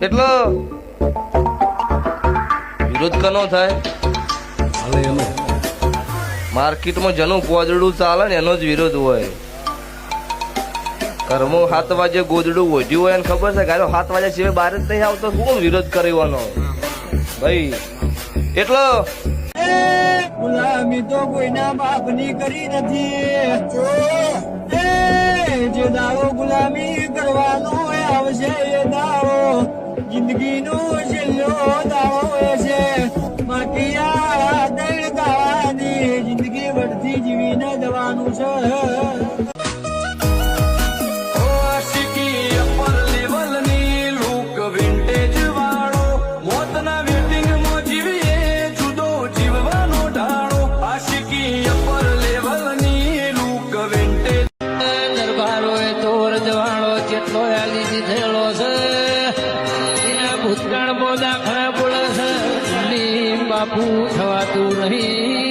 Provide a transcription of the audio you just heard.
એટલે વિરોધ કનો થાય? માર્કેટમાં જેનું પોજડું ચાલે ને એનો જ વિરોધ હોય. કર્મો 7 વાગે ગોદડું ઓઢ્યું હોય એને ખબર છે ગાયો 7 વાગ્યા સિવાય બહાર જ નહીં આવતો. શું વિરોધ કરવાનો ભાઈ? એટલો ગુલામી તો કોઈના બાપની કરી નથી. જે દાડો ગુલામી કરવાનો આવશે એ દાડો જિંદગીનો છેલ્લો દાડો છે. માટિયા દળ ગાવાની જિંદગી વળતી જીવીને જવાનું છે. ભૂતકાળ બોધા ખરા બોલે છે બાપુ થવાતું નહીં.